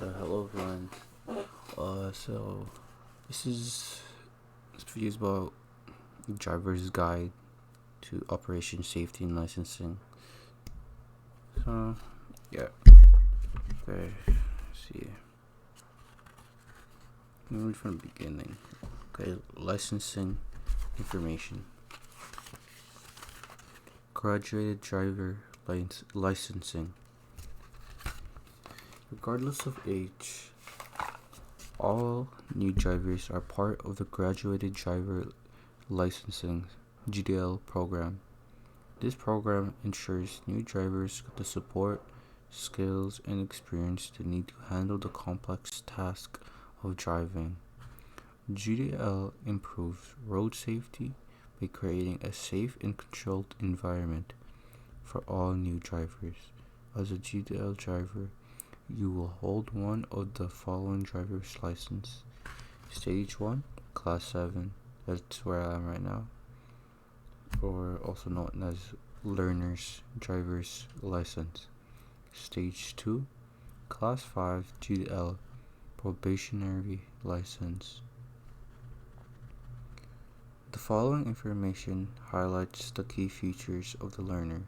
Hello everyone. So this video is about driver's guide to operation safety and licensing. So yeah, okay. See, moving from the beginning. Okay, licensing information. Graduated driver licensing. Regardless of age, all new drivers are part of the graduated driver licensing GDL program. This program ensures new drivers get the support, skills, and experience they need to handle the complex task of driving. GDL improves road safety by creating a safe and controlled environment for all new drivers. As a GDL driver, you will hold one of the following driver's license. Stage 1, Class 7, that's where I am right now, or also known as learner's driver's license. Stage 2, Class 5 GDL probationary license. The following information highlights the key features of the learner,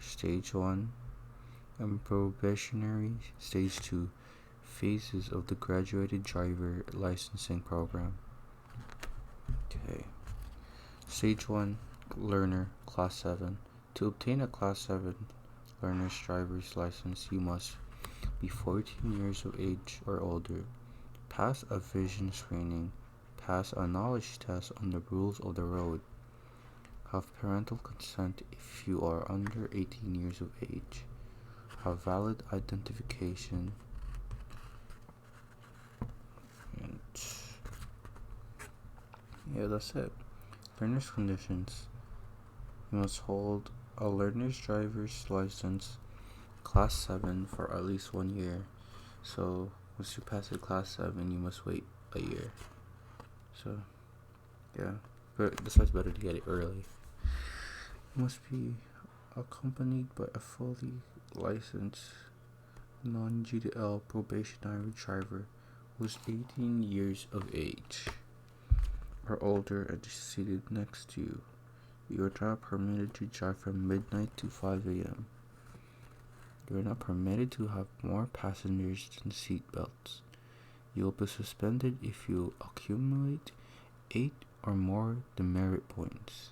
Stage 1, and probationary Stage 2 phases of the graduated driver licensing program. Okay. Stage 1, Learner, Class 7. To obtain a Class 7 learner's driver's license, you must be 14 years of age or older, pass a vision screening, pass a knowledge test on the rules of the road, have parental consent if you are under 18 years of age, have valid identification, and yeah, that's it. Learner's conditions. You must hold a learner's driver's license Class 7 for at least 1 year. So once you pass the Class 7, you must wait a year. So yeah, but that's why it's better to get it early. You must be accompanied by a fully licensed non-GDL probationary driver who is 18 years of age or older and is seated next to you. You are not permitted to drive from midnight to 5 a.m. You are not permitted to have more passengers than seat belts. You will be suspended if you accumulate 8 or more demerit points.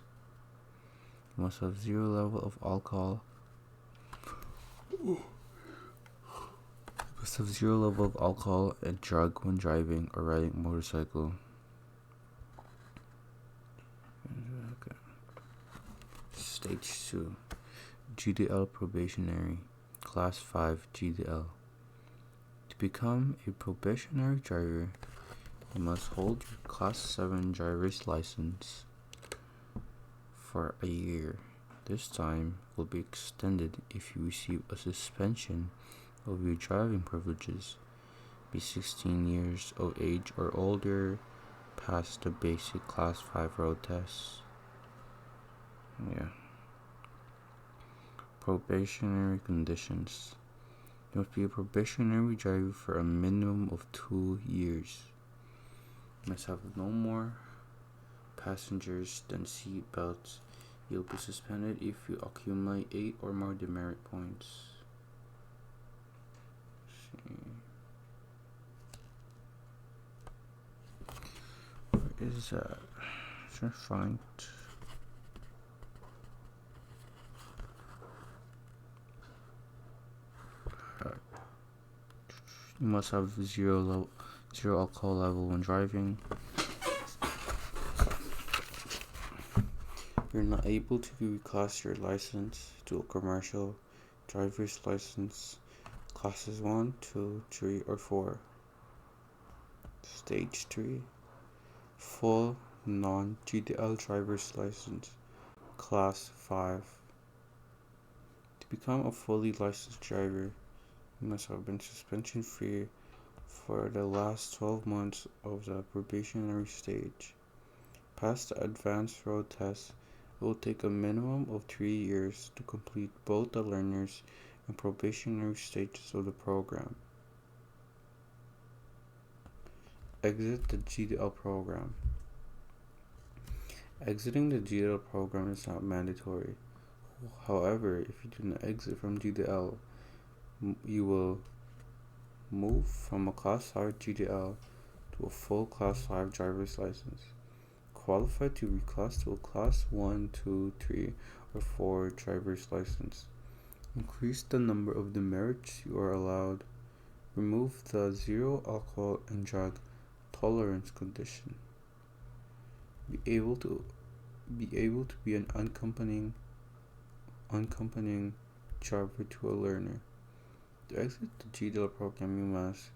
You must have zero level of alcohol. You must have zero level of alcohol and drug when driving or riding a motorcycle. Okay. Stage 2, GDL probationary, Class 5 GDL. To become a probationary driver, you must hold your Class 7 driver's license for a year. This time will be extended if you receive a suspension of your driving privileges, be 16 years of age or older, pass the basic Class 5 road test. Yeah. Probationary conditions. You must be a probationary driver for a minimum of 2 years. You must have no more passengers than seat belts. You'll be suspended if you accumulate 8 or more demerit points. Where is that? I'm trying to find. You must have zero alcohol level when driving. You're not able to reclass your license to a commercial driver's license classes 1, 2, 3, or 4. Stage 3, full non-GDL driver's license, Class 5. To become a fully licensed driver, you must have been suspension free for the last 12 months of the probationary stage. Pass the advanced road test. It will take a minimum of 3 years to complete both the learner's and probationary stages of the program. Exit the GDL program. Exiting the GDL program is not mandatory. However, if you do not exit from GDL, you will move from a Class 5 GDL to a full Class 5 driver's license. Qualify to reclass to a Class 1, 2, 3, or 4 driver's license. Increase the number of demerits you are allowed. Remove the zero alcohol and drug tolerance condition. Be able to be an accompanying driver to a learner. To exit the GDL program, you must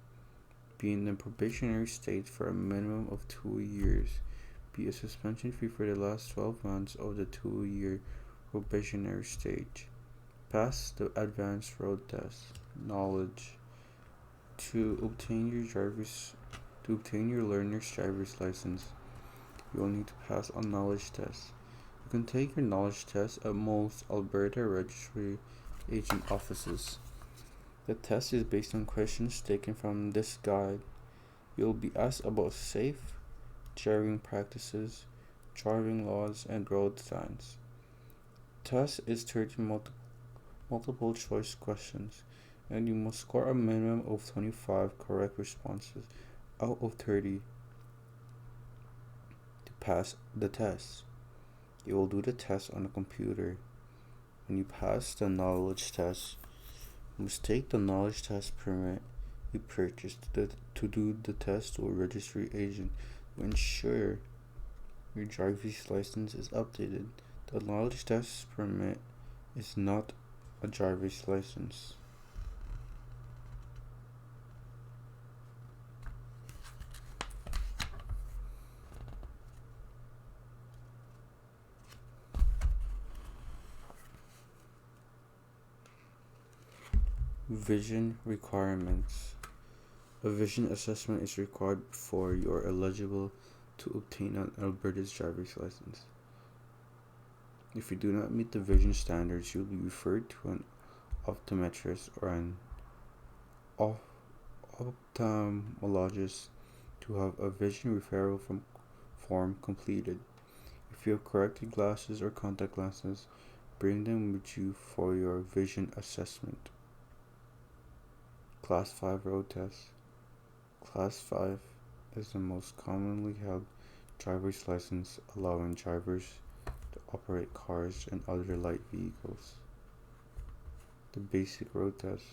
be in the probationary state for a minimum of 2 years. Be a suspension free for the last 12 months of the 2-year probationary stage. Pass the advanced road test. Knowledge. To obtain your learner's driver's license, you will need to pass a knowledge test. You can take your knowledge test at most Alberta Registry Agent offices. The test is based on questions taken from this guide. You will be asked about safe driving practices, driving laws, and road signs. Test is 30 multiple choice questions, and you must score a minimum of 25 correct responses out of 30 to pass the test. You will do the test on a computer. When you pass the knowledge test, you must take the knowledge test permit you purchased to do the test to a registry agent to ensure your driver's license is updated. The knowledge test permit is not a driver's license. Vision requirements. A vision assessment is required before you are eligible to obtain an Alberta's driver's license. If you do not meet the vision standards, you will be referred to an optometrist or an ophthalmologist to have a vision referral form completed. If you have corrected glasses or contact glasses, bring them with you for your vision assessment. Class 5 road test. Class 5 is the most commonly held driver's license allowing drivers to operate cars and other light vehicles. The basic road test.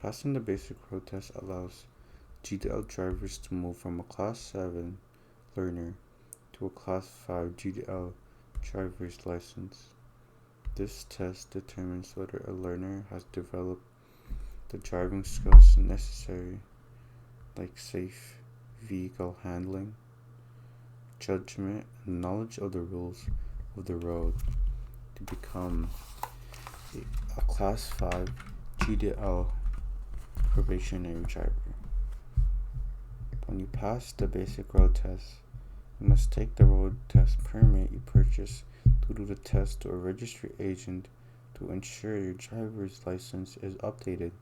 Passing the basic road test allows GDL drivers to move from a Class 7 learner to a Class 5 GDL driver's license. This test determines whether a learner has developed the driving skills necessary, like safe vehicle handling, judgment, and knowledge of the rules of the road to become a Class 5 GDL probationary driver. When you pass the basic road test, you must take the road test permit you purchased to do the test to a registry agent to ensure your driver's license is updated.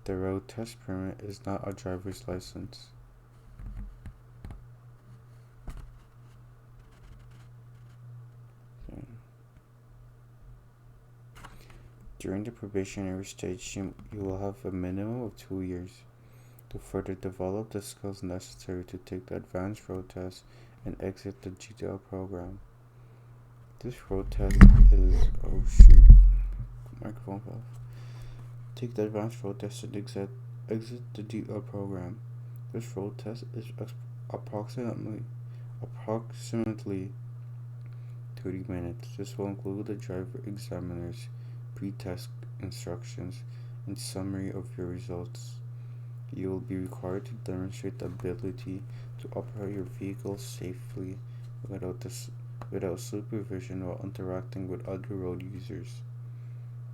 The road test permit is not a driver's license. During the probationary stage, you will have a minimum of 2 years to further develop the skills necessary to take the advanced road test and exit the GDL program. This road test is microphone fell. Take the advanced road test and exit the GDL program. This road test is approximately 30 minutes. This will include the driver examiner's pre-test instructions and summary of your results. You will be required to demonstrate the ability to operate your vehicle safely without supervision while interacting with other road users.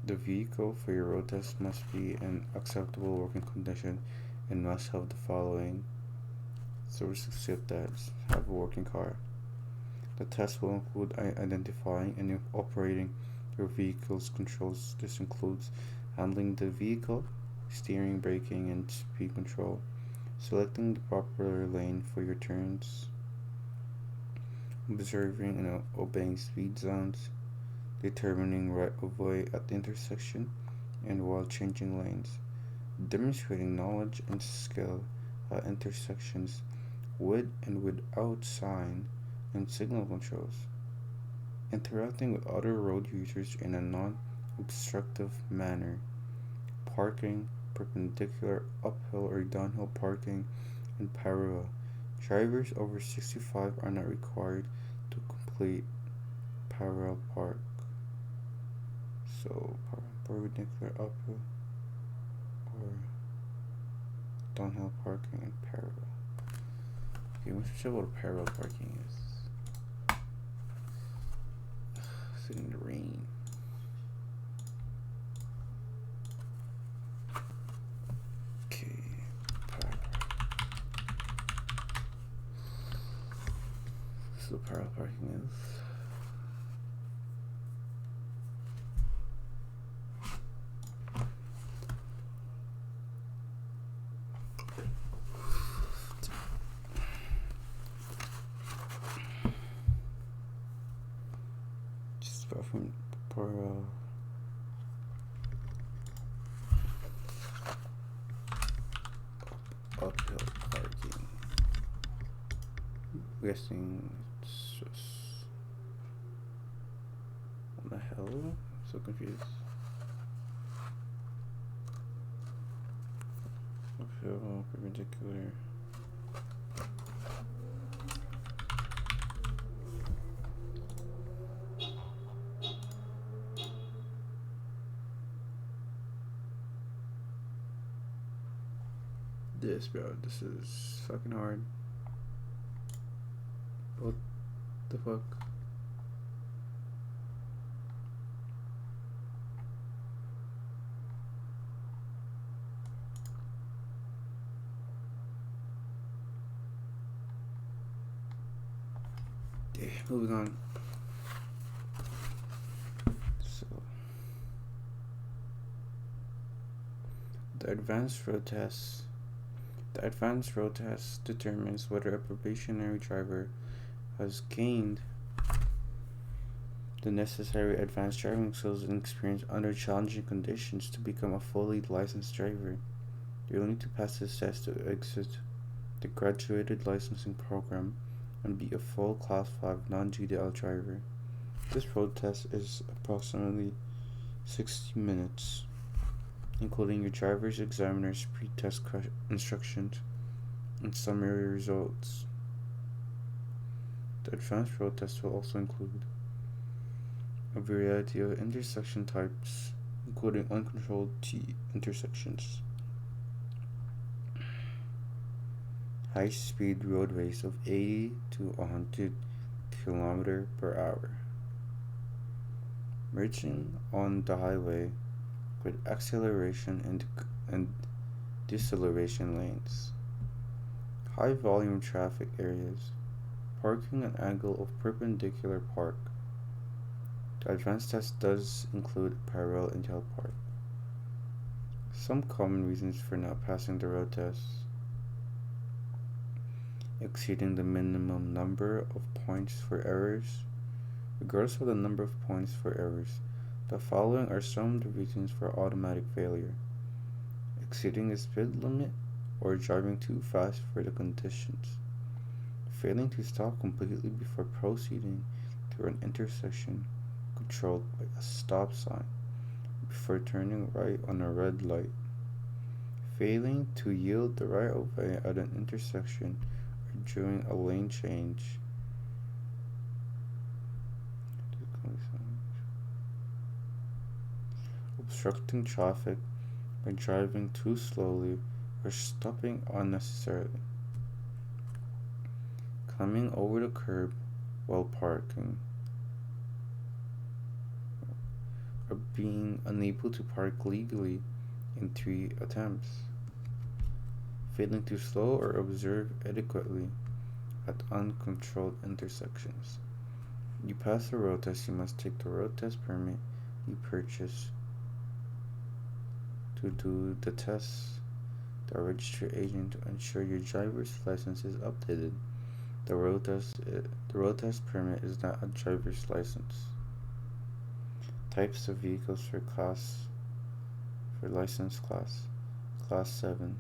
The vehicle for your road test must be in acceptable working condition and must have the following characteristics that have a working car. The test will include identifying and operating your vehicle's controls. This includes handling the vehicle, steering, braking, and speed control, selecting the proper lane for your turns, observing and obeying speed zones, determining right of way at the intersection and while changing lanes, demonstrating knowledge and skill at intersections with and without sign and signal controls, interacting with other road users in a non-obstructive manner, parking, perpendicular, uphill or downhill parking, and parallel. Drivers over 65 are not required to complete parallel park. So, perpendicular, uphill, or downhill parking, and parallel. Okay, let's show what parallel parking is. Sitting in the rain. Okay, this is what parallel parking is. From parallel uphill parking. Guessing it's just what the hell? I'm so confused. Uphill, perpendicular. This, bro, this is fucking hard. What the fuck? Okay, moving on. So, the advanced road test. The advanced road test determines whether a probationary driver has gained the necessary advanced driving skills and experience under challenging conditions to become a fully licensed driver. You will need to pass this test to exit the graduated licensing program and be a full Class 5 non-GDL driver. This road test is approximately 60 minutes, including your driver's examiner's pre-test instructions and summary results. The advanced road test will also include a variety of intersection types, including uncontrolled T intersections, high-speed roadways of 80 to 100 km/h, merging on the highway with acceleration and deceleration lanes, high volume traffic areas, parking an angle of perpendicular park. The advanced test does include parallel and tail park. Some common reasons for not passing the road test: exceeding the minimum number of points for errors. Regardless of the number of points for errors, the following are some of the reasons for automatic failure: exceeding the speed limit or driving too fast for the conditions, failing to stop completely before proceeding through an intersection controlled by a stop sign before turning right on a red light, failing to yield the right of way at an intersection or during a lane change, obstructing traffic by driving too slowly or stopping unnecessarily, climbing over the curb while parking, or being unable to park legally in 3 attempts, failing to slow or observe adequately at uncontrolled intersections. You pass the road test, you must take the road test permit you purchased to do the test the registry agent to ensure your driver's license is updated. The road test permit is not a driver's license. Types of vehicles for license class 7.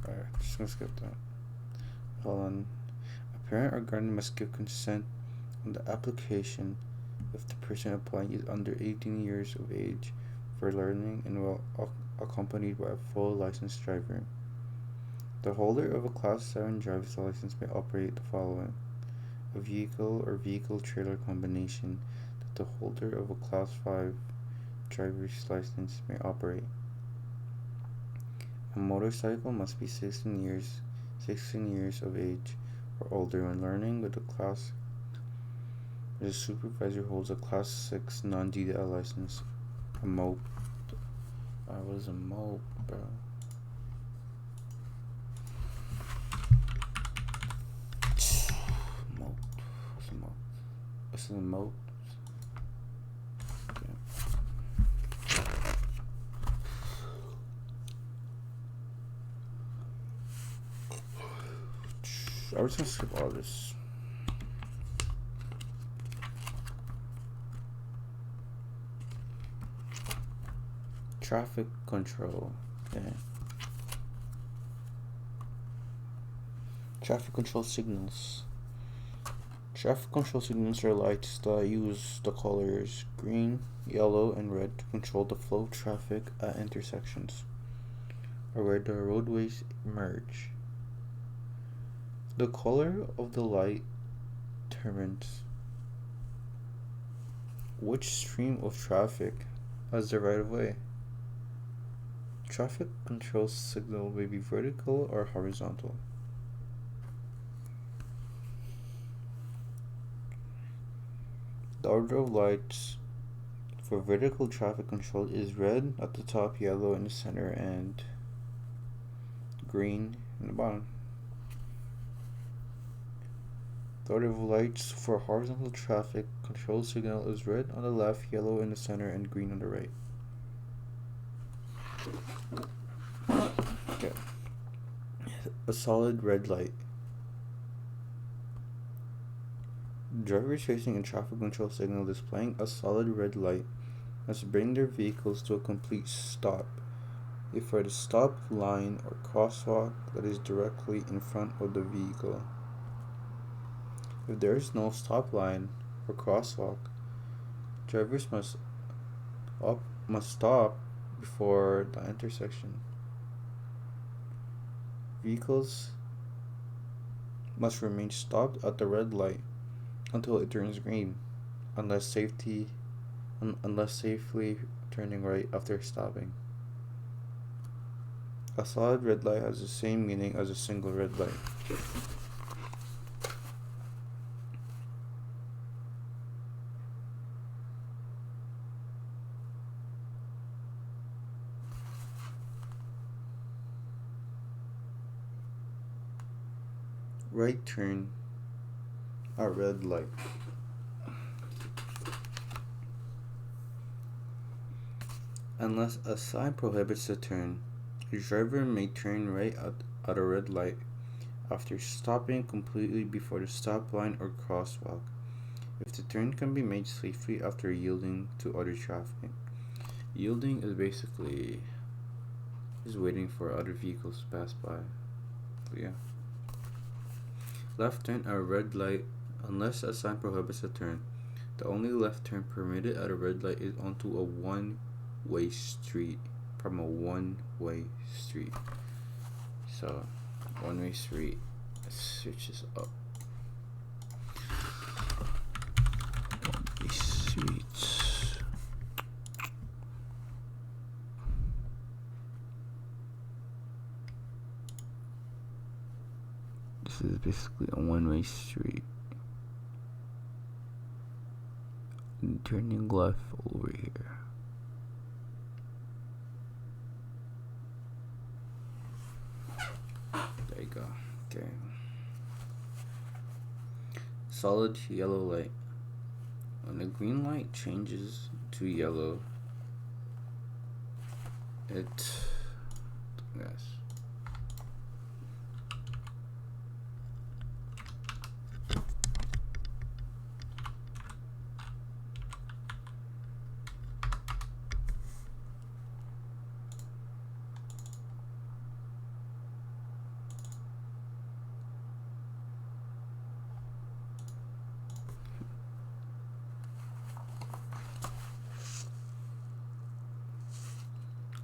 Alright, just gonna skip that. Hold on. A parent or guardian must give consent on the application if the person applying is under 18 years of age for learning and well accompanied by a full licensed driver. The holder of a Class 7 driver's license may operate the following: a vehicle or vehicle-trailer combination that the holder of a Class 5 driver's license may operate. A motorcycle must be 16 years of age or older when learning with a class. The supervisor holds a Class 6 non-GDL license. A moped. What is a moped, bro? Moped. What's a moped? What's a moped? I was gonna skip all this. Traffic control. Okay. Traffic control signals. Traffic control signals are lights that use the colors green, yellow, and red to control the flow of traffic at intersections or where the roadways merge. The color of the light determines which stream of traffic has the right of way. Traffic control signal may be vertical or horizontal. The order of lights for vertical traffic control is red at the top, yellow in the center, and green in the bottom. The order of lights for horizontal traffic control signal is red on the left, yellow in the center, and green on the right. Okay. A solid red light. Drivers facing a traffic control signal displaying a solid red light must bring their vehicles to a complete stop before the stop line or crosswalk that is directly in front of the vehicle. If there is no stop line or crosswalk, drivers must stop before the intersection. Vehicles must remain stopped at the red light until it turns green, unless safely turning right after stopping. A solid red light has the same meaning as a single red light. Right turn at red light. Unless a sign prohibits the turn, a driver may turn right at a red light after stopping completely before the stop line or crosswalk, if the turn can be made safely after yielding to other traffic. Yielding is basically just waiting for other vehicles to pass by. So yeah. Left turn at a red light. Unless a sign prohibits a turn, the only left turn permitted at a red light is onto a one-way street. From a one-way street. So, one-way street switches up. One-way streets. This is basically a one-way street. And turning left over here. There you go. Okay. Solid yellow light. When the green light changes to yellow, it, yes.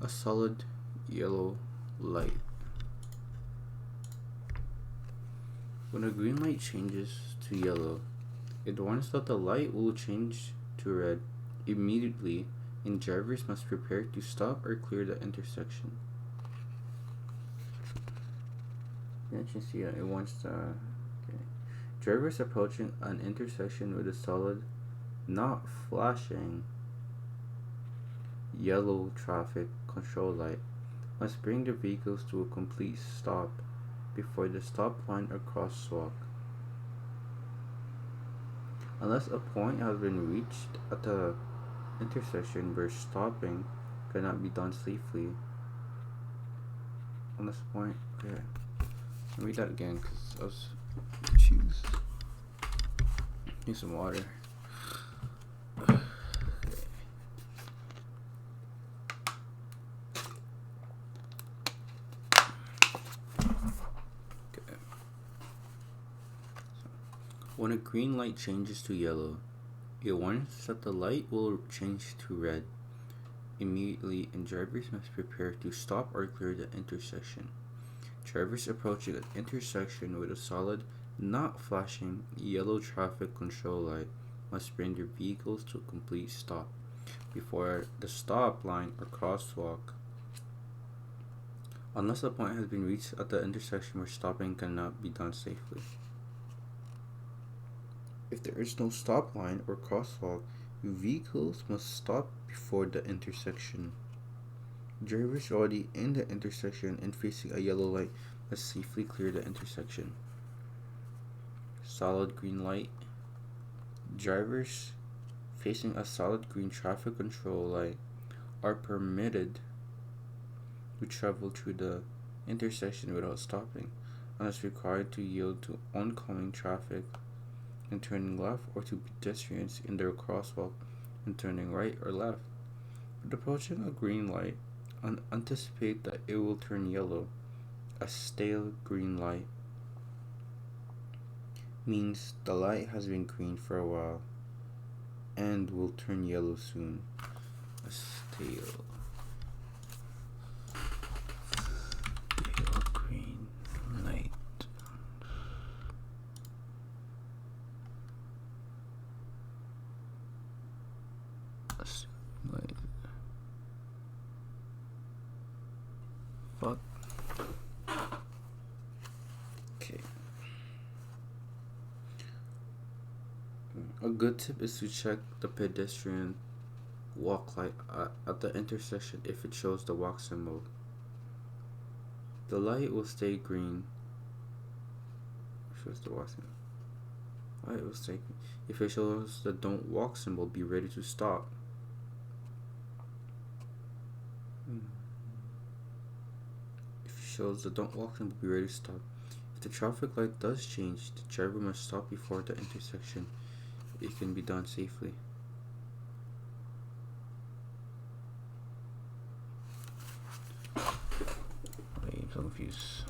A solid yellow light. When a green light changes to yellow, it warns that the light will change to red immediately and drivers must prepare to stop or clear the intersection. You can see it warns the drivers approaching an intersection with a solid, not flashing, yellow traffic control light must bring their vehicles to a complete stop before the stop line or crosswalk. Unless a point has been reached at the intersection where stopping cannot be done safely. Unless a point, okay. Read that again because I was confused. Need some water. When a green light changes to yellow, it warns that the light will change to red immediately and drivers must prepare to stop or clear the intersection. Drivers approaching an intersection with a solid, not flashing, yellow traffic control light must bring their vehicles to a complete stop before the stop line or crosswalk. Unless a point has been reached at the intersection where stopping cannot be done safely. If there is no stop line or crosswalk, vehicles must stop before the intersection. Drivers already in the intersection and facing a yellow light must safely clear the intersection. Solid green light. Drivers facing a solid green traffic control light are permitted to travel through the intersection without stopping, unless required to yield to oncoming traffic and turning left, or to pedestrians in their crosswalk and turning right or left. But approaching a green light, anticipate that it will turn yellow. A stale green light means the light has been green for a while and will turn yellow soon. A stale green light. Fuck. Okay. A good tip is to check the pedestrian walk light at the intersection if it shows the walk symbol. The light will stay green. Shows the walk symbol. Light will stay green. If it shows the don't walk symbol, be ready to stop. If it shows the don't walk symbol, be ready to stop. If the traffic light does change, the driver must stop before the intersection. It can be done safely. Wait, I'm so confused.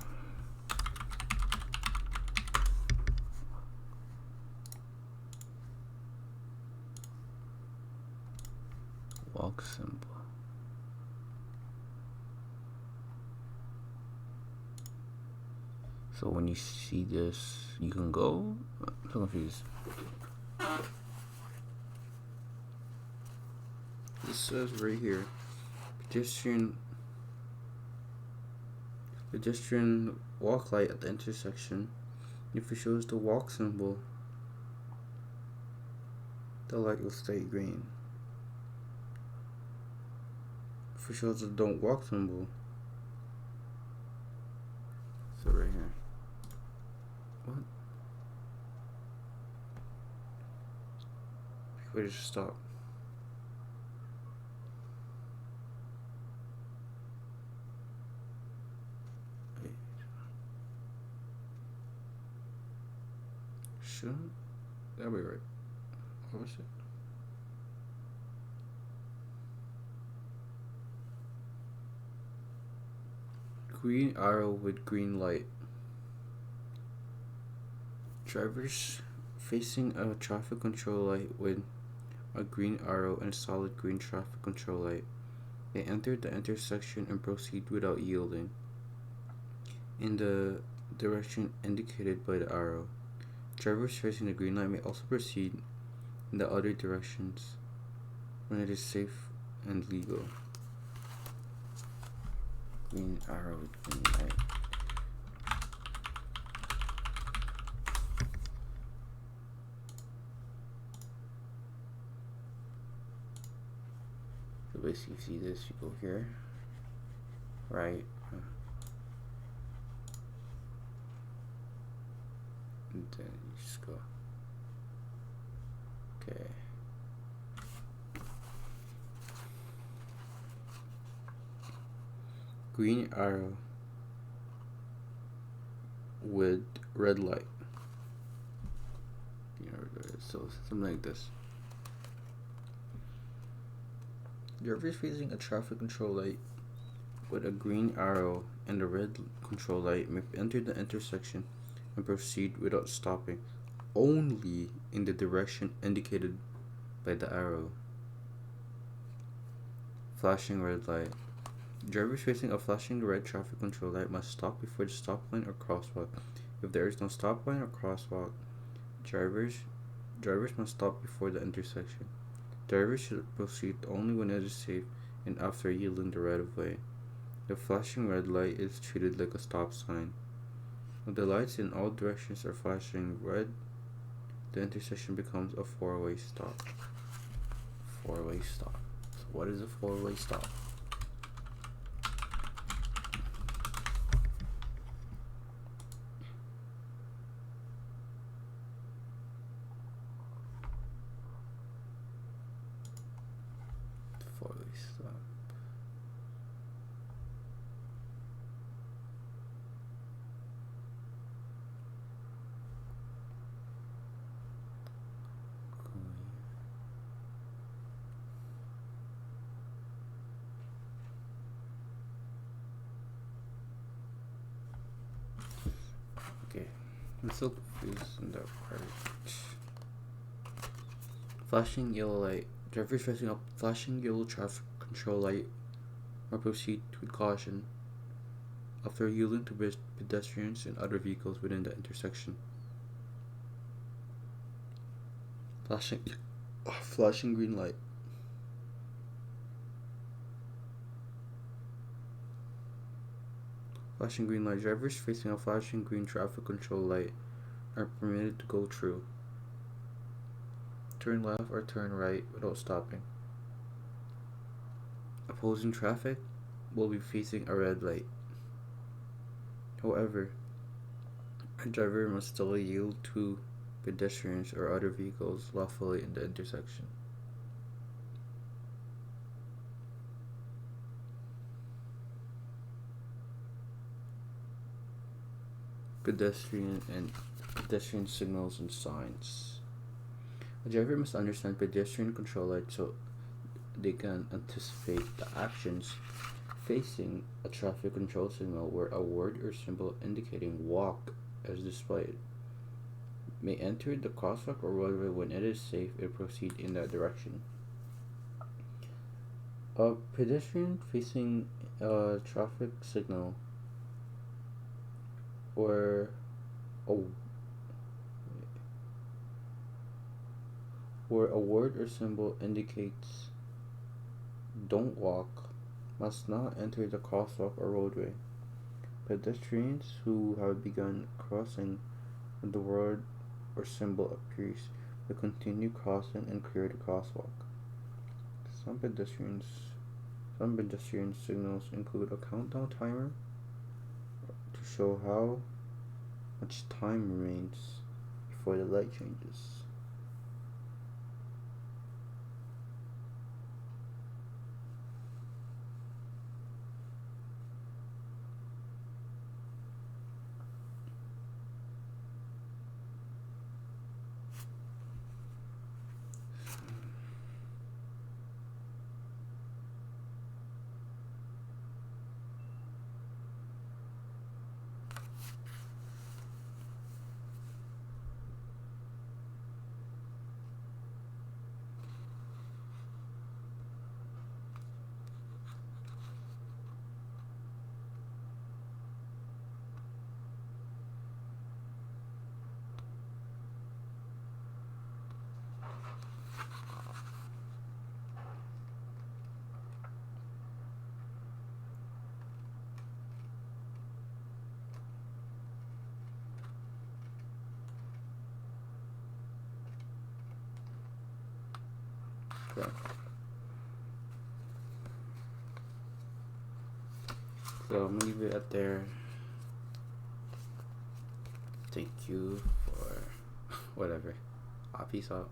Walk symbol. So when you see this, you can go? I'm so confused. This says right here, pedestrian walk light at the intersection. If it shows the walk symbol, the light will stay green. If it shows the don't walk symbol, so right here. What? Wait, just stop. Shouldn't that be right? What was it? Green arrow with green light. Drivers facing a traffic control light with a green arrow and solid green traffic control light. They enter the intersection and proceed without yielding in the direction indicated by the arrow. Drivers facing the green light may also proceed in the other directions when it is safe and legal. Green arrow with green light. So basically, you see this, you go here, right, and then you just go. Okay. Green arrow with red light. So something like this. Drivers facing a traffic control light with a green arrow and a red control light may enter the intersection and proceed without stopping, only in the direction indicated by the arrow. Flashing red light. Drivers facing a flashing red traffic control light must stop before the stop line or crosswalk. If there is no stop line or crosswalk, drivers must stop before the intersection. Drivers should proceed only when it is safe and after yielding the right of way. The flashing red light is treated like a stop sign. When the lights in all directions are flashing red, the intersection becomes a four-way stop. Four-way stop. So what is a four-way stop? Four-way stop. Okay, I'm still confused in that part. Flashing yellow light. Drivers facing a flashing yellow traffic control light must proceed with caution after yielding to pedestrians and other vehicles within the intersection. Flashing green light. Flashing green light. Drivers facing a flashing green traffic control light are permitted to go through. Turn left or turn right without stopping. Opposing traffic will be facing a red light. However, a driver must still yield to pedestrians or other vehicles lawfully in the intersection. Pedestrian signals and signs. A driver must understand pedestrian control lights so they can anticipate the actions facing a traffic control signal where a word or symbol indicating walk is displayed. May enter the crosswalk or roadway when it is safe and proceed in that direction. A pedestrian facing a traffic signal where a word or symbol indicates don't walk must not enter the crosswalk or roadway. Pedestrians who have begun crossing when the word or symbol appears will continue crossing and clear the crosswalk. Some pedestrian signals include a countdown timer to show how much time remains before the light changes. Okay. So I'm gonna leave it at there. Thank you for whatever. Peace out.